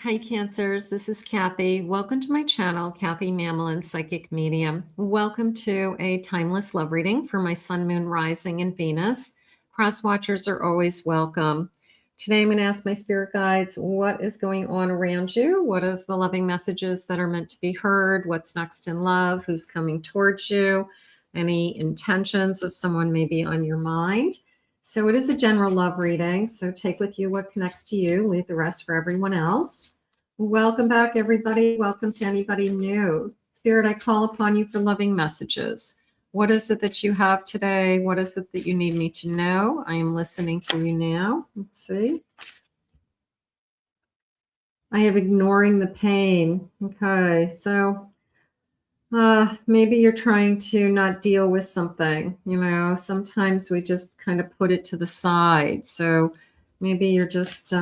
Hi, Cancers. This is Kathy. Welcome to my channel, Kathy Mamolen, Psychic Medium. Welcome to a timeless love reading for my Sun, Moon, Rising, and Venus. Cross watchers are always welcome. Today, I'm going to ask my spirit guides what is going on around you. What is the loving messages that are meant to be heard? What's next in love? Who's coming towards you? Any intentions of someone maybe on your mind? So it is a general love reading, so take with you what connects to you, leave the rest for everyone else. Welcome back, everybody. Welcome to anybody new. Spirit, I call upon you for loving messages. What is it that you have today? What is it that you need me to know? I am listening for you now. Let's see. I have ignoring the pain. Okay, so maybe you're trying to not deal with something. You know, sometimes we just kind of put it to the side. So maybe you're just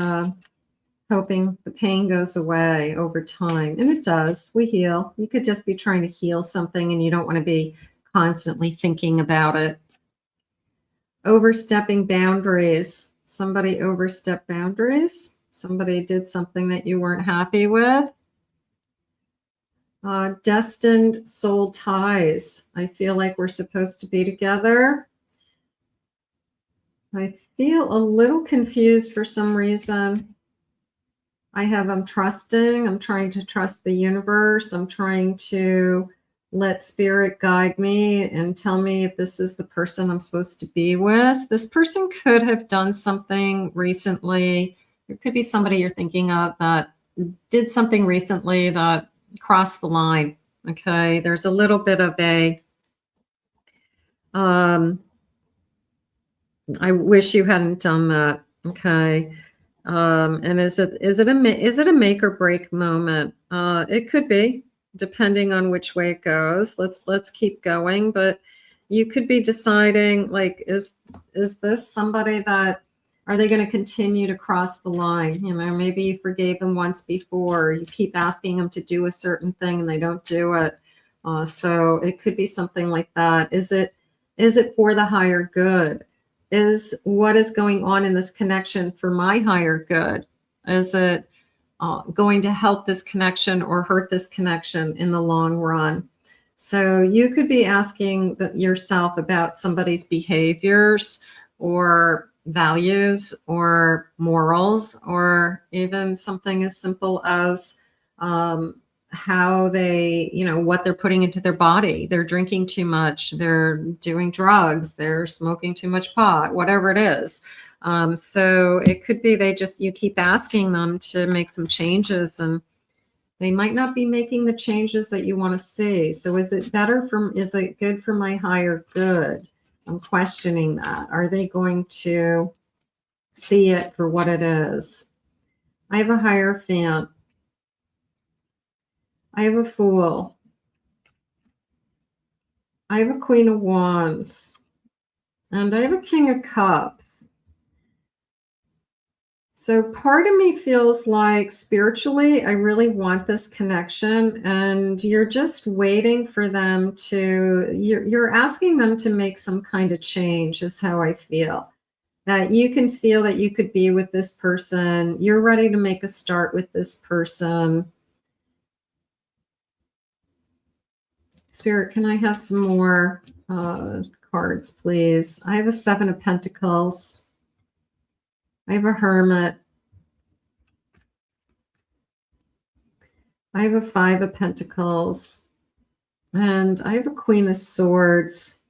hoping the pain goes away over time. And it does. We heal. You could just be trying to heal something and you don't want to be constantly thinking about it. Overstepping boundaries. Somebody overstepped boundaries. Somebody did something that you weren't happy with. Destined soul ties. I feel like we're supposed to be together. I feel a little confused for some reason. I'm trusting. I'm trying to trust the universe. I'm trying to let spirit guide me and tell me if this is the person I'm supposed to be with. This person could have done something recently. There could be somebody you're thinking of that did something recently that cross the line. Okay, there's a little bit of a I wish you hadn't done that. Okay, and is it a make or break moment? It could be, depending on which way it goes. Let's keep going, but you could be deciding, like, is this somebody that, are they going to continue to cross the line? You know, maybe you forgave them once before. You keep asking them to do a certain thing and they don't do it. So it could be something like that. Is it for the higher good? Is what is going on in this connection for my higher good? Is it going to help this connection or hurt this connection in the long run? So you could be asking yourself about somebody's behaviors or values or morals, or even something as simple as how they, you know, what they're putting into their body. They're drinking too much, they're doing drugs, they're smoking too much pot, whatever it is. So it could be you keep asking them to make some changes and they might not be making the changes that you want to see. So is it good for my higher good? I'm questioning that. Are they going to see it for what it is? I have a Hierophant. I have a Fool. I have a Queen of Wands. And I have a King of Cups. So part of me feels like spiritually, I really want this connection, and you're just waiting for them to, you're asking them to make some kind of change is how I feel. That you can feel that you could be with this person. You're ready to make a start with this person. Spirit, can I have some more cards, please? I have a Seven of Pentacles. I have a Hermit. I have a Five of Pentacles. And I have a Queen of Swords.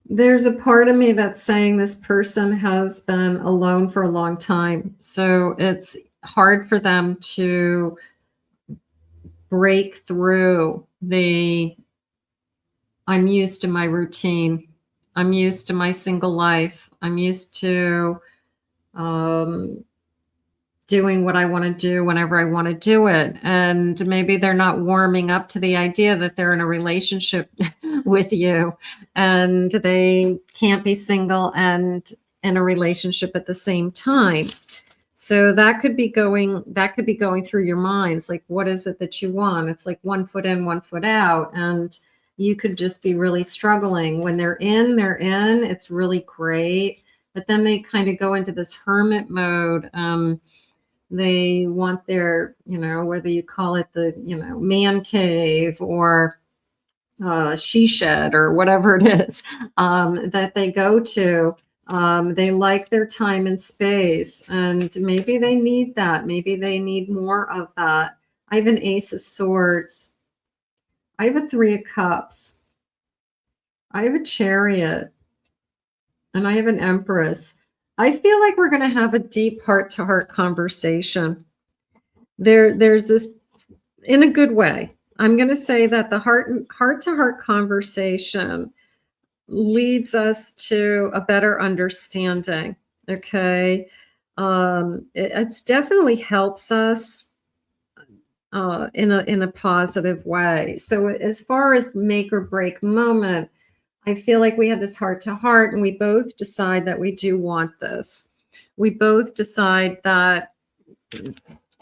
There's a part of me that's saying this person has been alone for a long time. So it's hard for them to break through I'm used to my routine. I'm used to my single life. I'm used to doing what I want to do whenever I want to do it. And maybe they're not warming up to the idea that they're in a relationship with you and they can't be single and in a relationship at the same time. So that could be going through your minds. Like, what is it that you want? It's like one foot in, one foot out. And you could just be really struggling. When they're in, it's really great. but then they kind of go into this hermit mode. They want their, whether you call it the, man cave or she shed or whatever it is that they go to. They like their time and space, and maybe they need that. Maybe they need more of that. I have an Ace of Swords. I have a Three of Cups. I have a Chariot. And I have an Empress. I feel like we're going to have a deep heart-to-heart conversation. There's this, in a good way. I'm going to say that the heart-to-heart conversation leads us to a better understanding. Okay, it's definitely helps us in a positive way. So as far as make or break moment, I feel like we have this heart to heart, and we both decide that we do want this. We both decide that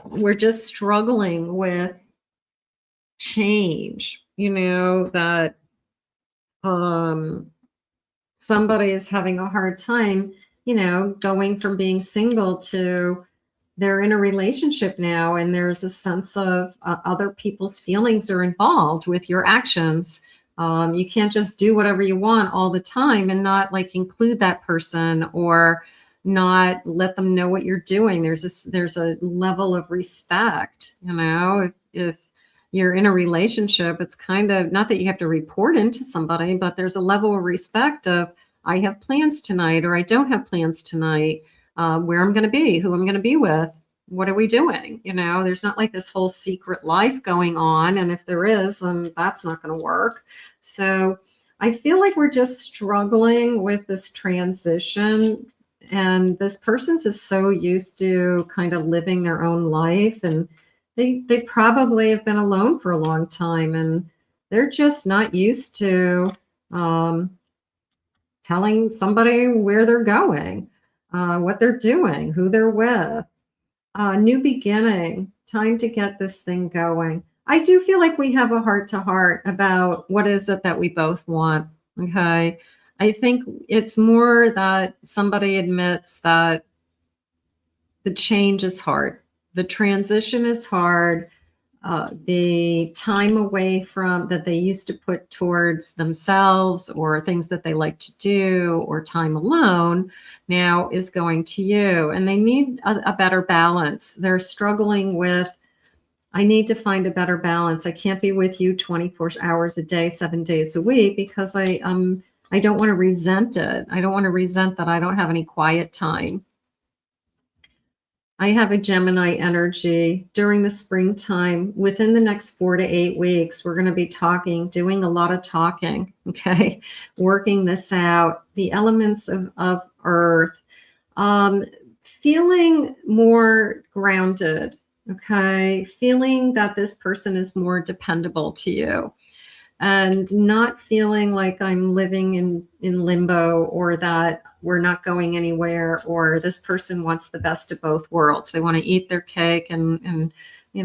we're just struggling with change, that somebody is having a hard time, going from being single to they're in a relationship now, and there's a sense of other people's feelings are involved with your actions. You can't just do whatever you want all the time and not like include that person or not let them know what you're doing. There's a level of respect, if you're in a relationship, it's kind of not that you have to report into somebody, but there's a level of respect of I have plans tonight or I don't have plans tonight, where I'm going to be, who I'm going to be with. What are we doing? There's not like this whole secret life going on. And if there is, then that's not going to work. So I feel like we're just struggling with this transition. And this person's just so used to kind of living their own life. And they probably have been alone for a long time. And they're just not used to telling somebody where they're going, what they're doing, who they're with. New beginning, time to get this thing going. I do feel like we have a heart to heart about what is it that we both want. Okay. I think it's more that somebody admits that the change is hard. The transition is hard. The time away from that they used to put towards themselves or things that they like to do or time alone now is going to you, and they need a better balance. They're struggling with, I need to find a better balance. I can't be with you 24 hours a day, 7 days a week, because I don't want to resent it. I don't want to resent that I don't have any quiet time. I have a Gemini energy during the springtime. Within the next 4 to 8 weeks, we're going to be doing a lot of talking, okay? Working this out, the elements of earth, feeling more grounded, okay? Feeling that this person is more dependable to you and not feeling like I'm living in limbo or that we're not going anywhere, or this person wants the best of both worlds. They want to eat their cake and I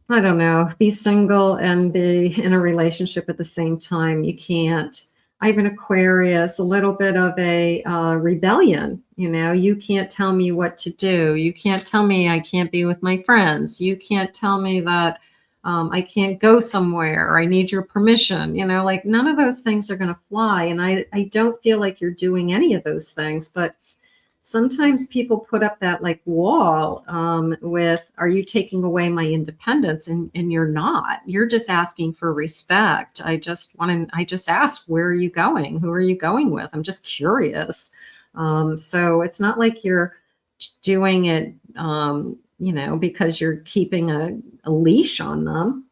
don't know, be single and be in a relationship at the same time. You can't. I have an Aquarius, a little bit of a rebellion. You can't tell me what to do. You can't tell me I can't be with my friends. You can't tell me that I can't go somewhere, or I need your permission. Like none of those things are going to fly. And I don't feel like you're doing any of those things. But sometimes people put up that like wall with, are you taking away my independence? And you're not. You're just asking for respect. I just asked, where are you going? Who are you going with? I'm just curious. So it's not like you're doing it because you're keeping a leash on them.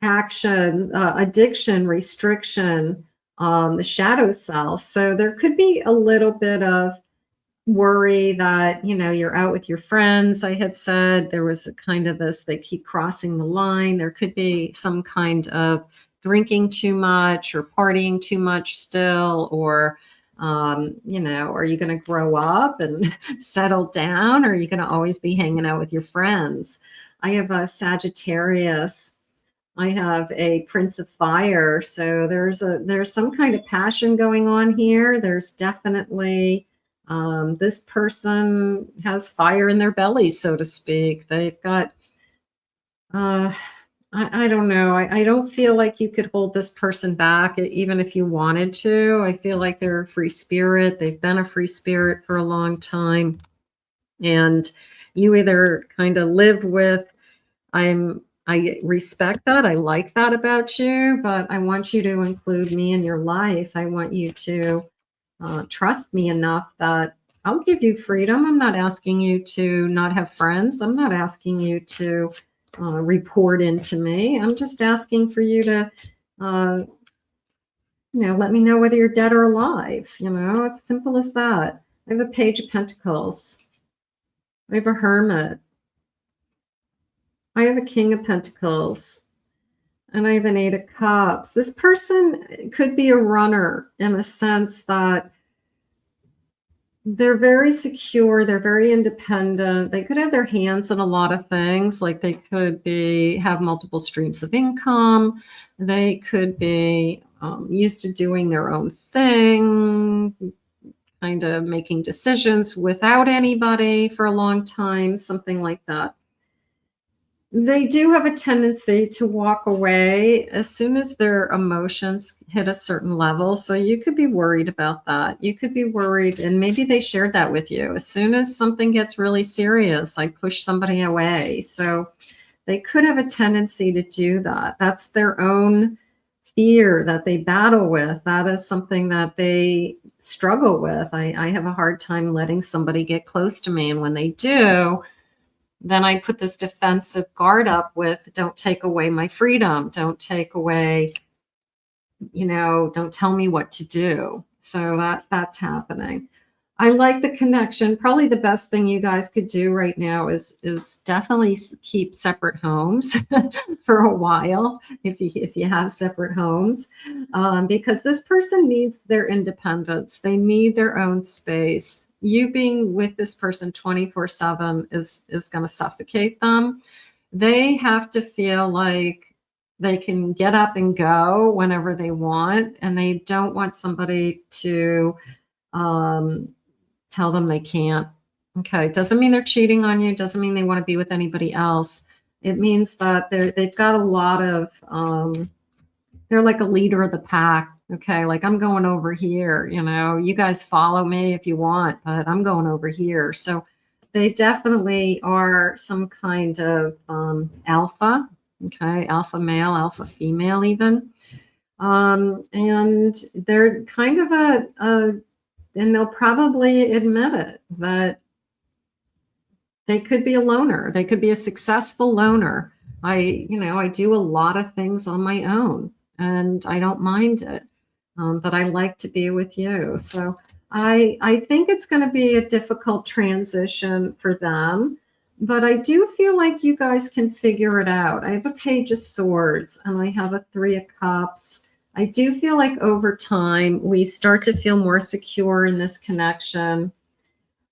Action, addiction, restriction, the shadow self. So there could be a little bit of worry that, you're out with your friends. I had said there was a kind of this, they keep crossing the line. There could be some kind of drinking too much or partying too much still, or are you going to grow up and settle down, or are you going to always be hanging out with your friends? I have a Sagittarius. I have a Prince of Fire. So there's some kind of passion going on here. There's definitely this person has fire in their belly, so to speak. They've got I don't know. I don't feel like you could hold this person back, even if you wanted to. I feel like they're a free spirit. They've been a free spirit for a long time. And you either kind of live with, I respect that. I like that about you, but I want you to include me in your life. I want you to trust me enough that I'll give you freedom. I'm not asking you to not have friends. I'm not asking you to report into me. I'm just asking for you to, let me know whether you're dead or alive. It's simple as that. I have a Page of Pentacles. I have a Hermit. I have a King of Pentacles. And I have an Eight of Cups. This person could be a runner in the sense that they're very secure. They're very independent. They could have their hands in a lot of things. Like they could have multiple streams of income. They could be used to doing their own thing, kind of making decisions without anybody for a long time, something like that. They do have a tendency to walk away as soon as their emotions hit a certain level. So you could be worried about that. You could be worried, and maybe they shared that with you. As soon as something gets really serious, I push somebody away. So they could have a tendency to do that. That's their own fear that they battle with. That is something that they struggle with. I have a hard time letting somebody get close to me. And when they do, then I put this defensive guard up with, don't take away my freedom. Don't take away, don't tell me what to do. So that's happening. I like the connection. Probably the best thing you guys could do right now is definitely keep separate homes for a while if you have separate homes, because this person needs their independence. They need their own space. You being with this person 24/7 is going to suffocate them. They have to feel like they can get up and go whenever they want, and they don't want somebody to tell them they can't. Okay, doesn't mean they're cheating on you. Doesn't mean they want to be with anybody else. It means that they've got a lot of, they're like a leader of the pack. Okay, like I'm going over here, you guys follow me if you want, but I'm going over here. So they definitely are some kind of alpha. Okay, alpha male, alpha female even. And they're kind of and they'll probably admit it, that they could be a loner. They could be a successful loner. I do a lot of things on my own, and I don't mind it. But I like to be with you. So I think it's going to be a difficult transition for them, but I do feel like you guys can figure it out. I have a Page of Swords and I have a Three of Cups. I do feel like over time, we start to feel more secure in this connection.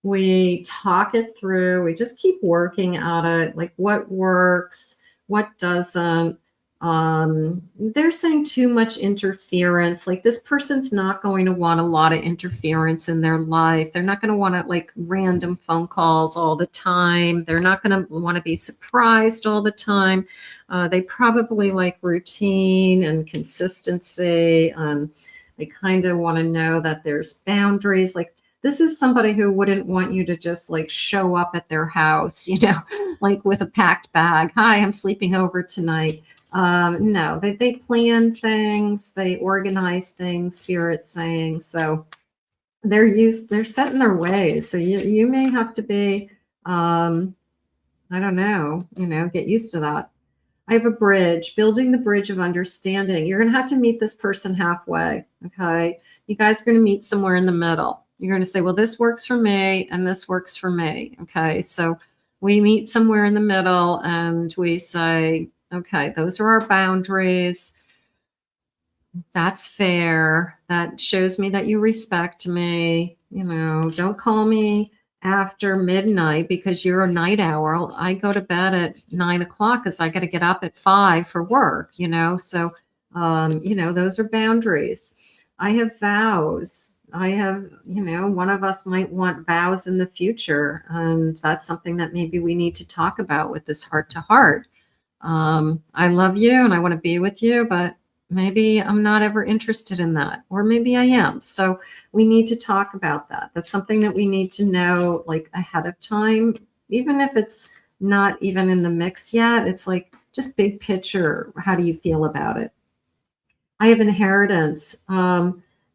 We talk it through. We just keep working at it, like what works, what doesn't. They're saying too much interference. Like this person's not going to want a lot of interference in their life. They're not going to want to like random phone calls all the time. They're not going to want to be surprised all the time. They probably like routine and consistency. They kind of want to know that there's boundaries. Like this is somebody who wouldn't want you to just like show up at their house, like with a packed bag. Hi, I'm sleeping over tonight. No, they plan things, they organize things, spirit saying. So they're set in their ways. So you may have to be, I don't know, get used to that. I have a bridge, building the bridge of understanding. You're going to have to meet this person halfway. Okay. You guys are going to meet somewhere in the middle. You're going to say, well, this works for me and this works for me. Okay. So we meet somewhere in the middle and we say, okay, those are our boundaries. That's fair. That shows me that you respect me. Don't call me after midnight because you're a night owl. I go to bed at 9 o'clock because I got to get up at 5 for work, you know? So, you know, those are boundaries. I have vows. I have, you know, one of us might want vows in the future. And that's something that maybe we need to talk about with this heart to heart. I love you and I want to be with you, but maybe I'm not ever interested in that, or maybe I am. So we need to talk about that. That's something that we need to know like ahead of time, even if it's not even in the mix yet. It's like just big picture. How do you feel about it? I have inheritance.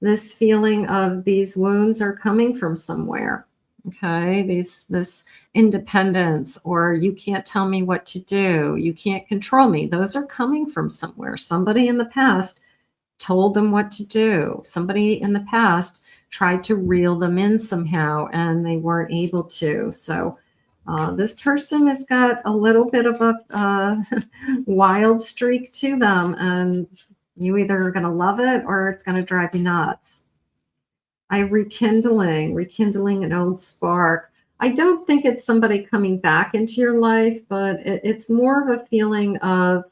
This feeling of these wounds are coming from somewhere. Okay, this independence, or you can't tell me what to do, you can't control me. Those are coming from somewhere. Somebody in the past told them what to do. Somebody in the past tried to reel them in somehow, and they weren't able to. So this person has got a little bit of a wild streak to them, and you either are going to love it or it's going to drive you nuts. Rekindling an old spark. I don't think it's somebody coming back into your life, but it's more of a feeling of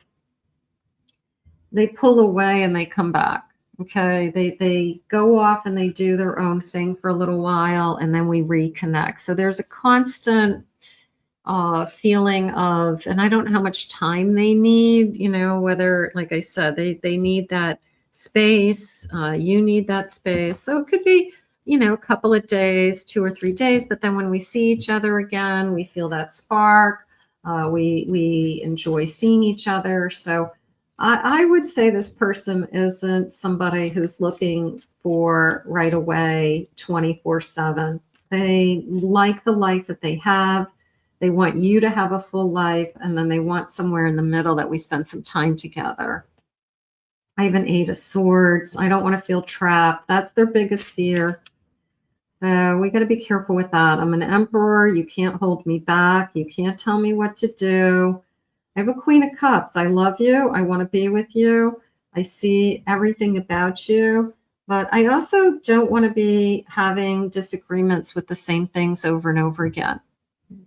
they pull away and they come back. Okay, they go off and they do their own thing for a little while, and then we reconnect. So there's a constant feeling of, and I don't know how much time they need, you know, whether, like I said, they need that space, you need that space. So it could be, you know, a couple of days, 2 or 3 days, but then when we see each other again, we feel that spark. We enjoy seeing each other. So I would say this person isn't somebody who's looking for right away 24/7. They like the life that they have. They want you to have a full life, and then they want somewhere in the middle that we spend some time together. I have an 8 of Swords. I don't want to feel trapped. That's their biggest fear. So we got to be careful with that. I'm an Emperor. You can't hold me back. You can't tell me what to do. I have a Queen of Cups. I love you. I want to be with you. I see everything about you. But I also don't want to be having disagreements with the same things over and over again.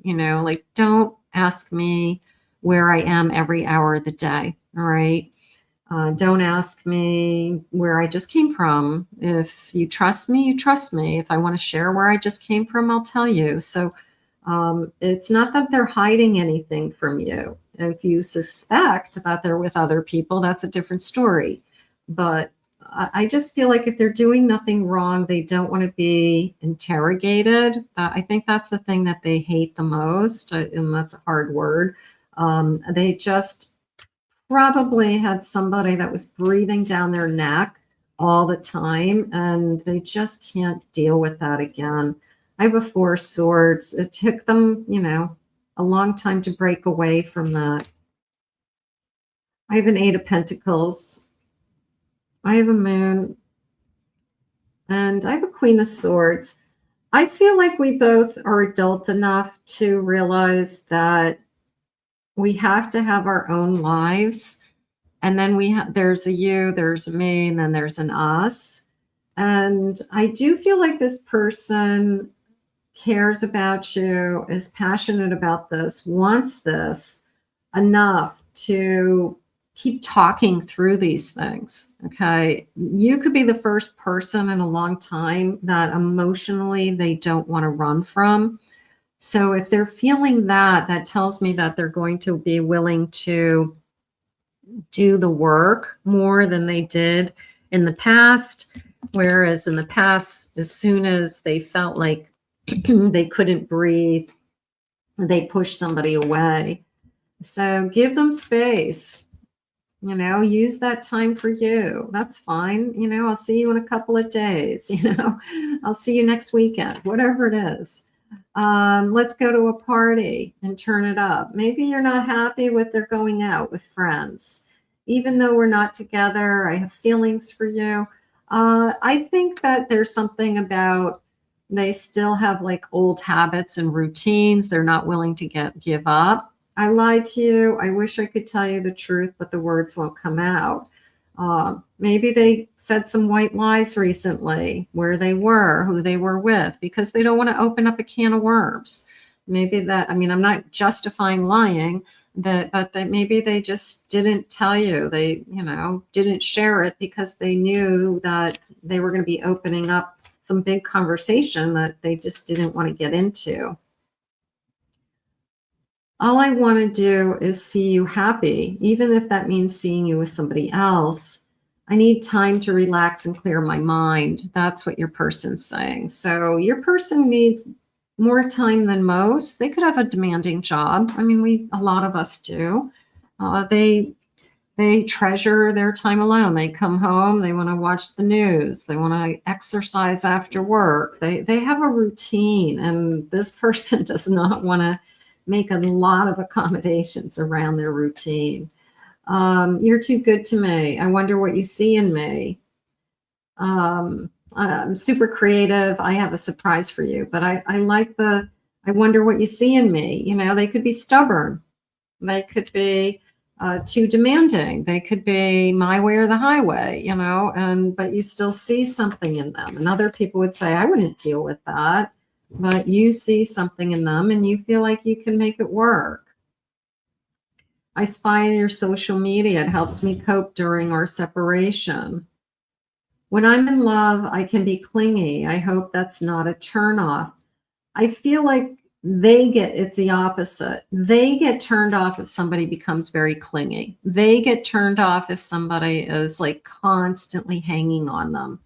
You know, like, don't ask me where I am every hour of the day. All right. Don't ask me where I just came from. If you trust me, you trust me. If I want to share where I just came from, I'll tell you. So it's not that they're hiding anything from you. If you suspect that they're with other people, that's a different story. But I just feel like if they're doing nothing wrong, they don't want to be interrogated. I think that's the thing that they hate the most, and that's a hard word. They just probably had somebody that was breathing down their neck all the time, and they just can't deal with that again. I have a 4 of Swords. It took them, you know, a long time to break away from that. I have an 8 of Pentacles. I have a Moon, and I have a Queen of Swords. I feel like we both are adult enough to realize that we have to have our own lives. And then there's a you, there's a me, and then there's an us. And I do feel like this person cares about you, is passionate about this, wants this enough to keep talking through these things. Okay. You could be the first person in a long time that emotionally they don't want to run from. So if they're feeling that, that tells me that they're going to be willing to do the work more than they did in the past. Whereas in the past, as soon as they felt like they couldn't breathe, they pushed somebody away. So give them space. You know, use that time for you. That's fine. You know, I'll see you in a couple of days. You know, I'll see you next weekend, whatever it is. Let's go to a party and turn it up. Maybe you're not happy with their going out with friends. Even though we're not together, I have feelings for you. I think that there's something about they still have like old habits and routines they're not willing to give up. I lied to you. I wish I could tell you the truth, but the words won't come out. Maybe they said some white lies recently, where they were, who they were with, because they don't want to open up a can of worms. Maybe that, I mean, I'm not justifying lying, but that maybe they just didn't tell you. They, didn't share it because they knew that they were going to be opening up some big conversation that they just didn't want to get into. All I want to do is see you happy, even if that means seeing you with somebody else. I need time to relax and clear my mind. That's what your person's saying. So your person needs more time than most. They could have a demanding job. I mean, a lot of us do. They treasure their time alone. They come home, they want to watch the news, they want to exercise after work. They have a routine, and this person does not want to make a lot of accommodations around their routine. You're too good to me. I wonder what you see in me. I'm super creative. I have a surprise for you, but I like I wonder what you see in me. They could be stubborn. They could be too demanding. They could be my way or the highway, but you still see something in them. And other people would say, I wouldn't deal with that. But you see something in them and you feel like you can make it work. I spy on your social media. It helps me cope during our separation. When I'm in love, I can be clingy. I hope that's not a turnoff. I feel like it's the opposite. They get turned off if somebody becomes very clingy. They get turned off if somebody is like constantly hanging on them.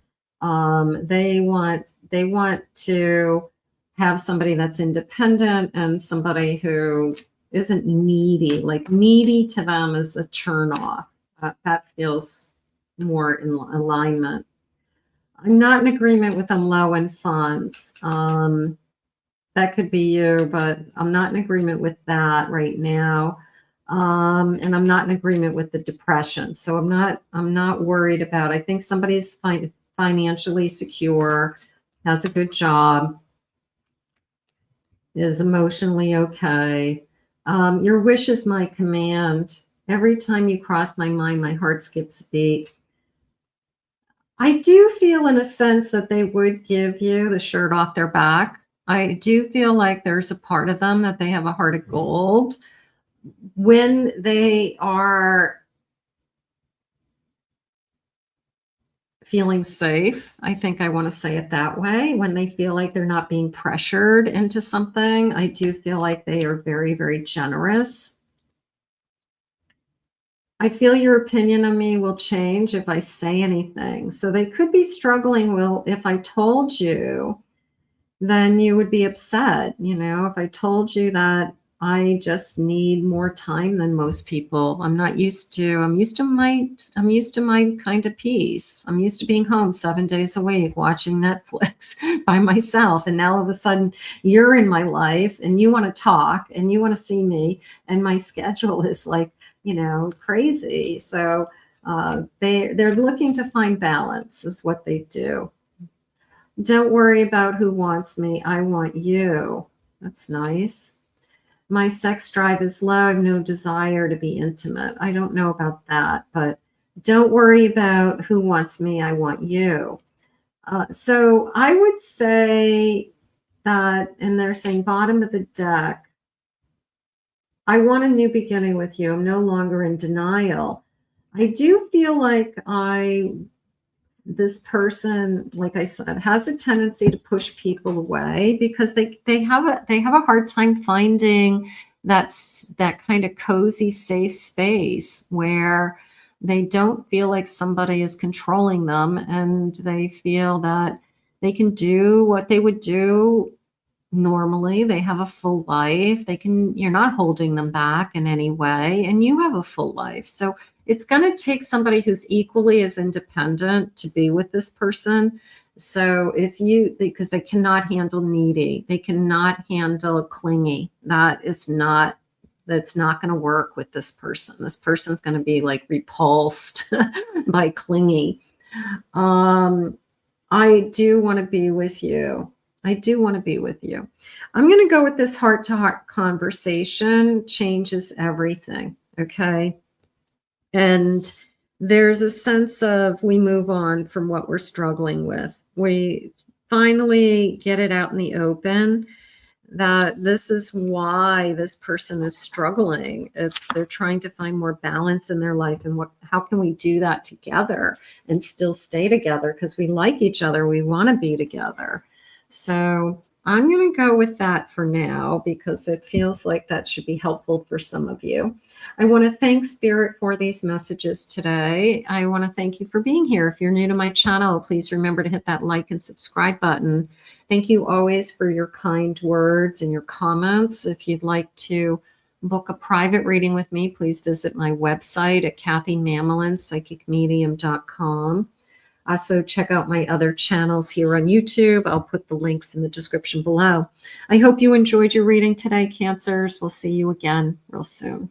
They want to have somebody that's independent and somebody who isn't needy. Like needy to them is a turn off. That feels more in alignment. I'm not in agreement with them low in funds. That could be you, but I'm not in agreement with that right now. And I'm not in agreement with the depression. So I'm not worried about, I think somebody's financially secure, has a good job, is emotionally okay. Your wish is my command. Every time you cross my mind, my heart skips a beat. I do feel in a sense that they would give you the shirt off their back. I do feel like there's a part of them that they have a heart of gold. When they are feeling safe, I think I want to say it that way. When they feel like they're not being pressured into something, I do feel like they are very, very generous. I feel your opinion of me will change if I say anything. So they could be struggling. Well, if I told you, then you would be upset. If I told you that I just need more time than most people. I'm used to my kind of peace. I'm used to being home 7 days a week, watching Netflix by myself. And now all of a sudden you're in my life and you want to talk and you want to see me. And my schedule is like, crazy. So they're looking to find balance is what they do. Don't worry about who wants me. I want you. That's nice. My sex drive is low. I have no desire to be intimate. I don't know about that, but don't worry about who wants me. I want you. So I would say that, and they're saying bottom of the deck, I want a new beginning with you. I'm no longer in denial. I do feel like this person, like I said, has a tendency to push people away because they have a hard time finding that kind of cozy, safe space where they don't feel like somebody is controlling them, and they feel that they can do what they would do normally. They have a full life. You're not holding them back in any way, and you have a full life. So it's going to take somebody who's equally as independent to be with this person. So because they cannot handle needy, they cannot handle clingy. That's not going to work with this person. This person's going to be like repulsed by clingy. I do want to be with you. I do want to be with you. I'm going to go with this heart-to-heart conversation changes everything. Okay. And there's a sense of we move on from what we're struggling with. We finally get it out in the open that this is why this person is struggling. They're trying to find more balance in their life, and how can we do that together and still stay together because we like each other, we want to be together. So I'm going to go with that for now because it feels like that should be helpful for some of you. I want to thank Spirit for these messages today. I want to thank you for being here. If you're new to my channel, please remember to hit that like and subscribe button. Thank you always for your kind words and your comments. If you'd like to book a private reading with me, please visit my website at kathymamolin.psychicmedium.com. Also, check out my other channels here on YouTube. I'll put the links in the description below. I hope you enjoyed your reading today, Cancers. We'll see you again real soon.